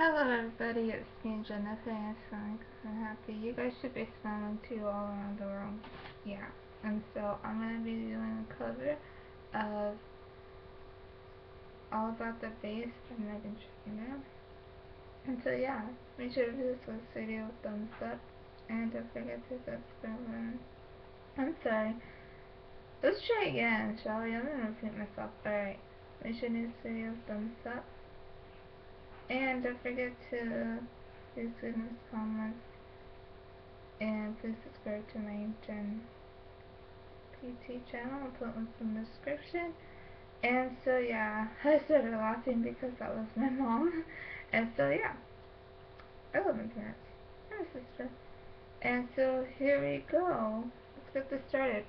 Hello everybody, it's me Jennifer and I'm smiling because I'm happy. You guys should be smiling too all around the world. Yeah. And so I'm going to be doing a cover of All About the Bass by Meghan Trainor. And so yeah, make sure to give this video a thumbs up and don't forget to subscribe. I'm sorry. Let's try again, shall we? I'm going to repeat myself. Alright. Make sure to give this video a thumbs up. And don't forget to leave goodness comments, and please subscribe to my Jen PT channel. I'll put links in the description. And so yeah, I started laughing because that was my mom. And so yeah, I love my parents and my sister. And so here we go. Let's get this started.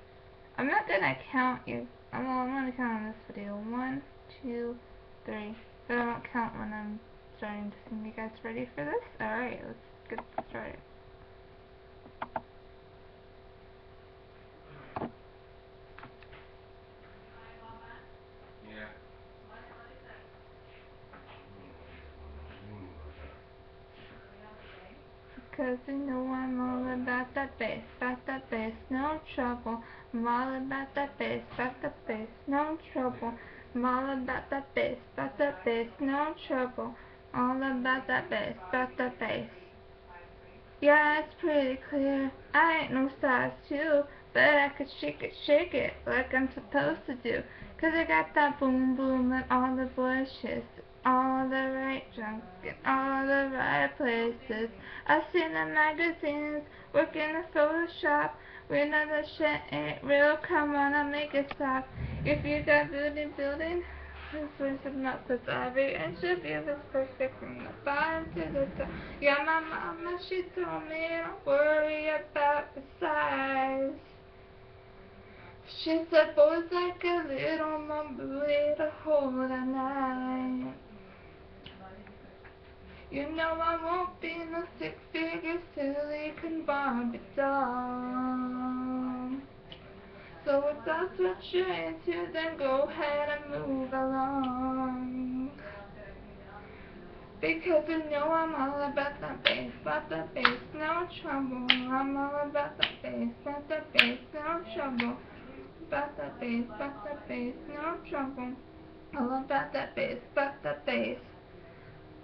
I'm not gonna count you. I'm gonna count on this video. 1, 2, 3. But I won't count when I'm starting to sing. You guys ready for this? Alright, let's get started. Yeah. Cause you know I'm all about that bass, no trouble. I'm all about that bass, no trouble. I'm all about that bass, no trouble. All about that bass. Yeah, it's pretty clear. I ain't no size 2, but I could shake it like I'm supposed to do. 'Cause I got that boom boom and all the bushes, all the right junk in all the right places. I've seen the magazines, work in the Photoshop. We know that shit ain't real, come on, I'll make it stop. If you got building, this is not the every inch of you is perfect from the bottom to the top. Yeah, my mama, she told me don't worry about the size. She said boys like a little more booty to hold at night. You know I won't be no six-figure silly Barbie doll. So if that's what you're into, then go ahead and move along. Because you know I'm all about that bass, no trouble. I'm all about that bass, no trouble. About that bass, no trouble. All about that bass.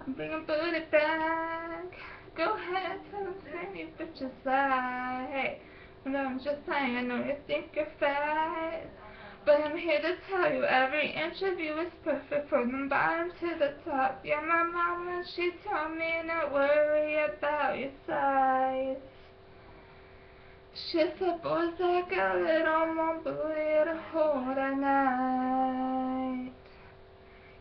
I'm bringing booty back. Go ahead, tell them send me bitches like. Hey, but I'm just saying, I know you think you're fat. But I'm here to tell you every inch of you is perfect from the bottom to the top. Yeah, my mama, she told me not worry about your size. She said boys like a little more booty to hold at night.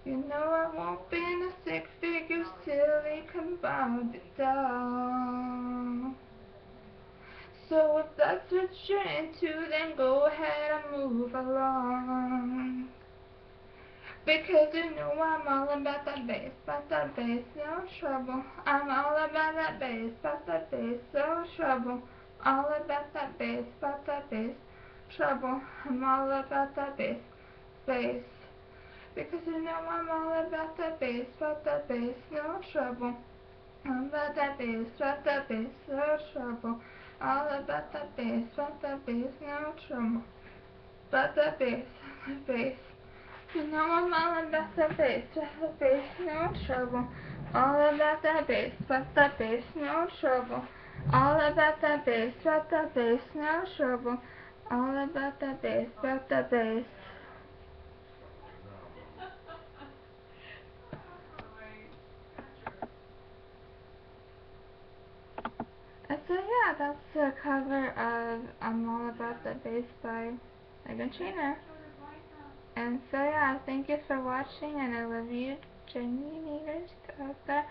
You know I won't be in a six-figure silly combined doll. So if that's what you're into, then go ahead and move along. Because you know I'm all about that bass, no trouble. I'm all about that bass, no trouble. All about that bass, trouble. I'm all about that bass. Because you know I'm all about that bass, no trouble. All about that bass, no trouble. All about that bass, no trouble. About that bass. You know I'm all about that bass, no trouble. All about that bass, no trouble. All about that bass, no trouble. All about that bass. And so yeah, that's a cover of I'm All About That Bass by Meghan Trainor. And so yeah, thank you for watching, and I love you, Genuinators out there.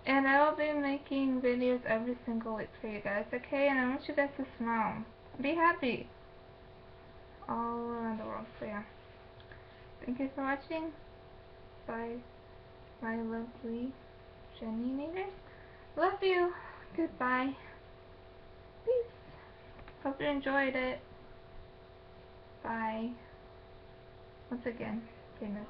And I will be making videos every single week for you guys, okay? And I want you guys to smile. Be happy. All around the world. So yeah. Thank you for watching. Bye, my lovely Genuinators. Love you. Goodbye. Peace. Hope you enjoyed it. Bye. Once again, famous.